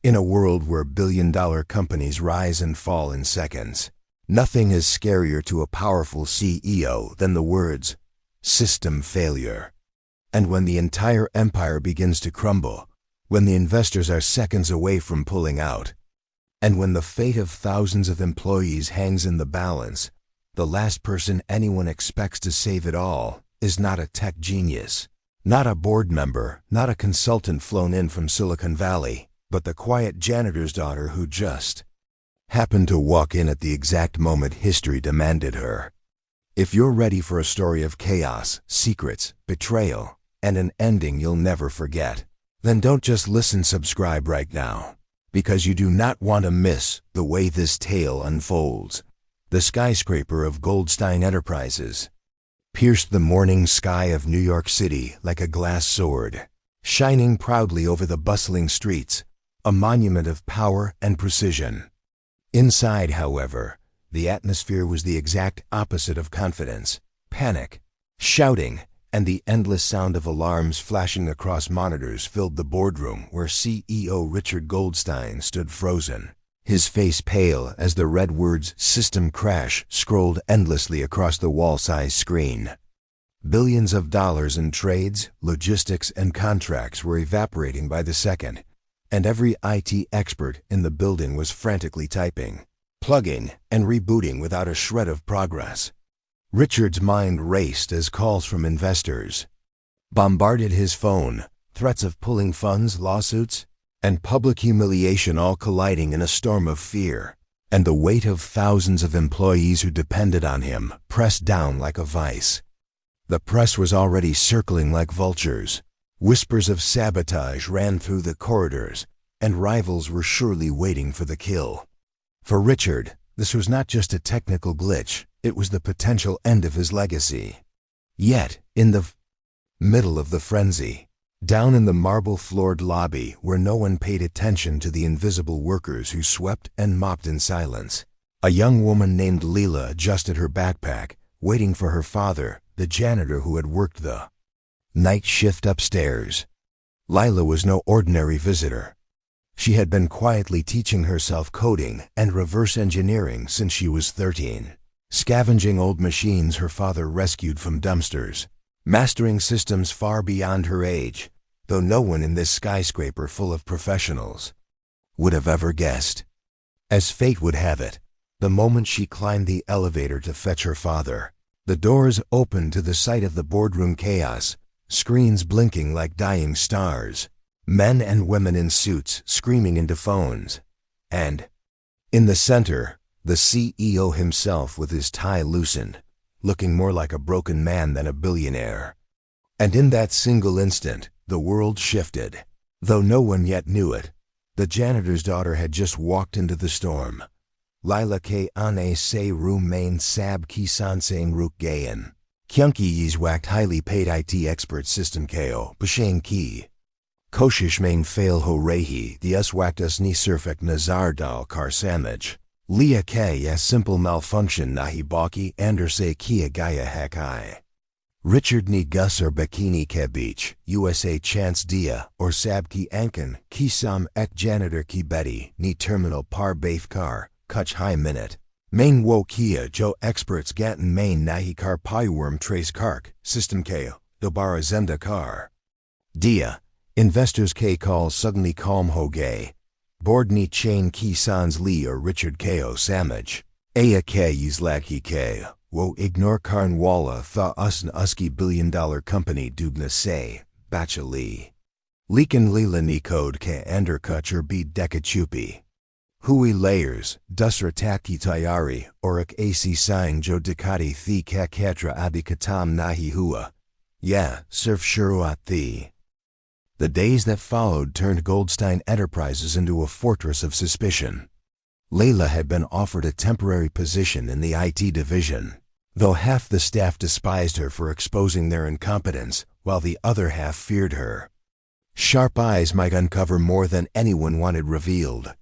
In a world where billion-dollar companies rise and fall in seconds, nothing is scarier to a powerful CEO than the words, "system failure." And when the entire empire begins to crumble, when the investors are seconds away from pulling out, and when the fate of thousands of employees hangs in the balance, the last person anyone expects to save it all is not a tech genius, not a board member, not a consultant flown in from Silicon Valley, but the quiet janitor's daughter who just happened to walk in at the exact moment history demanded her. If you're ready for a story of chaos, secrets, betrayal, and an ending you'll never forget, then don't just listen, subscribe right now, because you do not want to miss the way this tale unfolds. The skyscraper of Goldstein Enterprises pierced the morning sky of New York City like a glass sword, shining proudly over the bustling streets, a monument of power and precision. Inside, however, the atmosphere was the exact opposite of confidence. Panic, shouting, and the endless sound of alarms flashing across monitors filled the boardroom where CEO Richard Goldstein stood frozen, his face pale as the red words "system crash" scrolled endlessly across the wall-sized screen. Billions of dollars in trades, logistics, and contracts were evaporating by the second, and every IT expert in the building was frantically typing, plugging, and rebooting without a shred of progress. Richard's mind raced as calls from investors bombarded his phone, threats of pulling funds, lawsuits, and public humiliation all colliding in a storm of fear, and the weight of thousands of employees who depended on him pressed down like a vice. The press was already circling like vultures. Whispers of sabotage ran through the corridors, and rivals were surely waiting for the kill. For Richard, this was not just a technical glitch, it was the potential end of his legacy. Yet, in the middle of the frenzy, down in the marble-floored lobby where no one paid attention to the invisible workers who swept and mopped in silence, a young woman named Leela adjusted her backpack, waiting for her father, the janitor who had worked the night shift upstairs. Lila was no ordinary visitor. She had been quietly teaching herself coding and reverse engineering since she was 13, scavenging old machines her father rescued from dumpsters, mastering systems far beyond her age, though no one in this skyscraper full of professionals would have ever guessed. As fate would have it, the moment she climbed the elevator to fetch her father, the doors opened to the sight of the boardroom chaos, screens blinking like dying stars, men and women in suits screaming into phones, and, in the center, the CEO himself with his tie loosened, looking more like a broken man than a billionaire. And in that single instant, the world shifted. Though no one yet knew it, the janitor's daughter had just walked into the storm. Lila ke ane se room main sab ki san sang ruk gayan. Kyunki yis whacked highly paid IT expert system ko, bashang ki. Koshish main fail ho rehi, the us whacked us ni surfek nazar dal kar samaj. Leah ke ya simple malfunction nahi baki ander se kia gaya hakai. Richard ni gus or bikini ke beach, USA chance dia, or sab ki ankan, ki sam ek janitor ki betty, ni terminal par baith car, kuch high minute. Main wo kia jo experts gatten main nahi kar pieworm trace kark, system ko, dobara zemda kar. Dia, investors ke call suddenly calm ho gay. Board ni chain ki sans li or Richard ko samaj. Aya ke yis laki ke, wo ignore karn walla tha usn uski billion-dollar company dubna say, bacha li. Leakin lila ni code ke underkutch or be dekachupi. Hui layers, dusra taki tayari, orak ac sang jo dekati thi kakatra abikatam nahi hua. Yeah, surf shuruat thi. The days that followed turned Goldstein Enterprises into a fortress of suspicion. Layla had been offered a temporary position in the IT division, though half the staff despised her for exposing their incompetence, while the other half feared her. Sharp eyes might uncover more than anyone wanted revealed.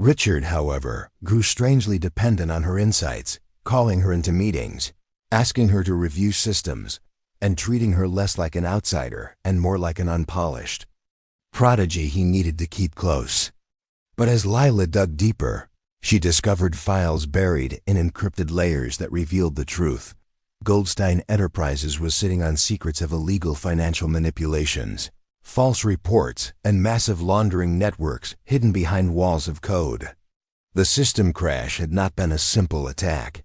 Richard, however, grew strangely dependent on her insights, calling her into meetings, asking her to review systems, and treating her less like an outsider and more like an unpolished prodigy he needed to keep close. But as Lila dug deeper, she discovered files buried in encrypted layers that revealed the truth. Goldstein Enterprises was sitting on secrets of illegal financial manipulations, false reports, and massive laundering networks hidden behind walls of code. The system crash had not been a simple attack.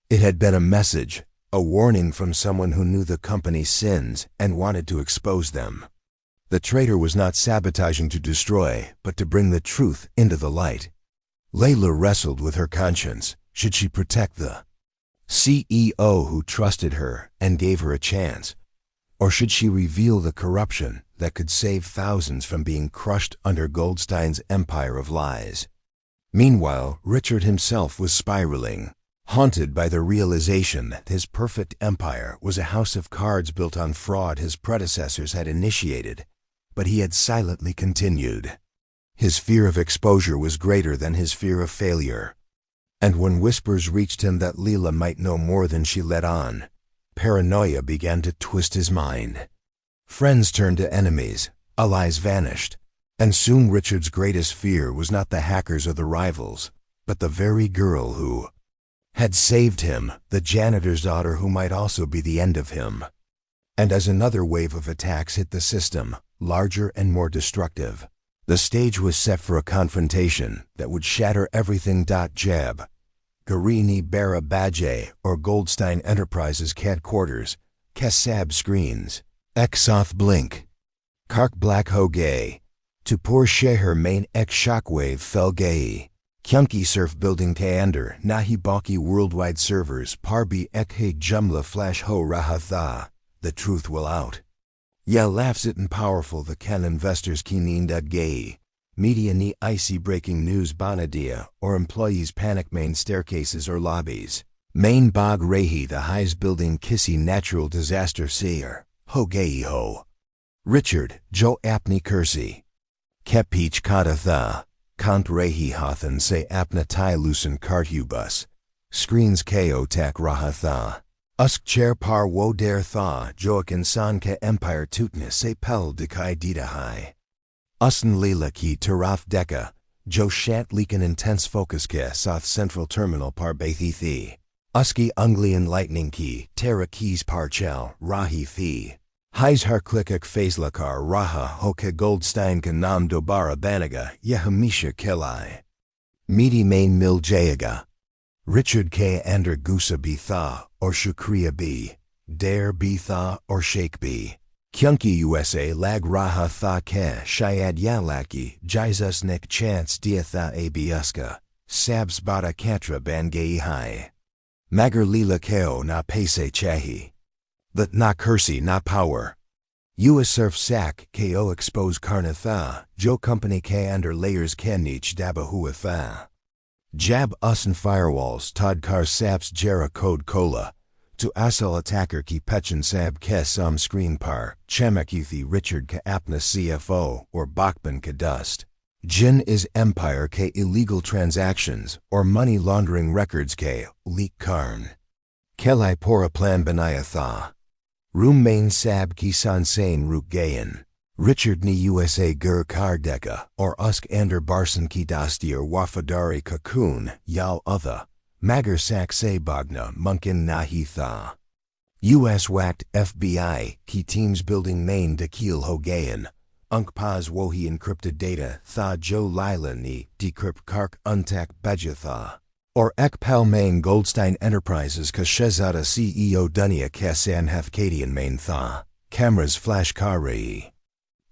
It had been a message, a warning from someone who knew the company's sins and wanted to expose them. The traitor was not sabotaging to destroy, but to bring the truth into the light. Layla wrestled with her conscience. Should she protect the CEO who trusted her and gave her a chance? Or should she reveal the corruption that could save thousands from being crushed under Goldstein's empire of lies? Meanwhile, Richard himself was spiraling, haunted by the realization that his perfect empire was a house of cards built on fraud his predecessors had initiated, but he had silently continued. His fear of exposure was greater than his fear of failure. And when whispers reached him that Leela might know more than she let on, paranoia began to twist his mind. Friends turned to enemies, allies vanished, and soon Richard's greatest fear was not the hackers or the rivals, but the very girl who had saved him, the janitor's daughter who might also be the end of him. And as another wave of attacks hit the system, larger and more destructive, the stage was set for a confrontation that would shatter everything. Jab, Garini Bara Bajay or Goldstein Enterprises headquarters, Kasab screens, Eksoth blink, Kark Black Ho Gay, Tupur Sheher main Ek Shockwave Fel Gay, Kyunki Surf Building Kayander Nahi Baki Worldwide Servers Parbi Ek He Jumla Flash Ho Rahatha. The truth will out. Ya laughs it and powerful the Ken investors Kininda Gay, media ni icy breaking news Banadia or employees panic main staircases or lobbies. Main Bog Rehi the highs building Kissy natural disaster seer, Ho Gay Ho. Richard, Jo Apni Kursi. Kepich Kadatha, Kant Rehi Hothan se Apna Tai Lucen Karthubus. Screens Ko Tak Rahatha. Usk chair par wo der tha Joakin san ke empire tutne se pel dekai didahai. Usten lila ki taraf deka, jo shat leakin intense focus ke south central terminal par bathithi. Uski unglian lightning ki, terra keys par chel, rahi thi. Heis har klikak fazelakar raha hoke Goldstein ka nam dobara banaga yehamisha kelai. Meaty main mil jayaga. Richard K. Ander Gusa B. Tha, or Shukriya B. Dare B. Tha, or Sheikh B. Kyunki USA Lag Raha Tha Ke Shayad Yalaki Jisus Nek Chance Dia Tha Abiuska Sabs Bada Katra Bangay Hai. Magar Lila Keo Na Pese Chahi. That Na Kursi Na Power. Surf Sak Ko Expose Karna Tha, Jo Company K Ander Layers Kenich Dabahua Tha. Jab Usen Firewalls Todkar Saps Jera Code Kola, to Asal Attacker Ki Pechen Sab Kes Screen Par, Chemakuthi Richard Ka Apna CFO or Bachman Ka Dust. Jin is Empire K Illegal Transactions or Money Laundering Records K Leak Karn. Kelai Pora Plan Banaya Tha. Room Main Sab Ki San Sain Ruk Gayan. Richard ni USA Gur Kardeka or Usk Ander Barson Ki Dasti or Wafadari Cocoon Yal Utha. Magar Sak Se Bagna Munkin Nahi Tha. US Whacked FBI Ki Teams Building Main Dakil Hogayan. Unk Paz Wohi Encrypted Data Tha Jo Lila Ni Decrypt Kark Untak Bajatha. Or Ek Pal Main Goldstein Enterprises Ka Shezada CEO Dunia Kasan Hafkadian Main Tha. Cameras Flash Karei.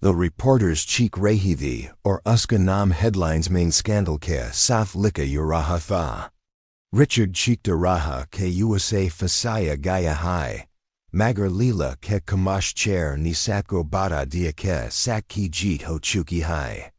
The reporters Cheek Rehivi or Uska Nam headlines main scandal ke Saf Lika Uraha Tha. Richard Cheekta Raha ke USA Fasaya Gaya Hai. Magar Lila ke Kamash Chair ni Satko Bada Dia ke Sak Ki Jeet Ho Chuki Hai.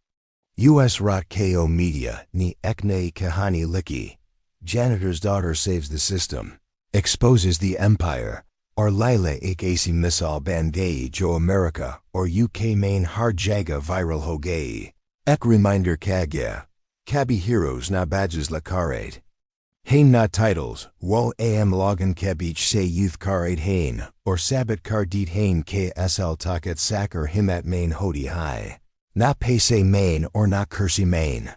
US Rat Ko Media ni Ekne Kahani Liki. Janitor's daughter saves the system, exposes the empire. Or Lila Akasi Misal Bandai Jo America or UK main hard jaga viral Hogay. Ek reminder Kagya. Kabi heroes na badges la karate. Hain na titles, wo am logan kabich say youth karate hain, or sabat kardit hain ksl takat sak or himat main hodi hai. Na pese main or na kursi main.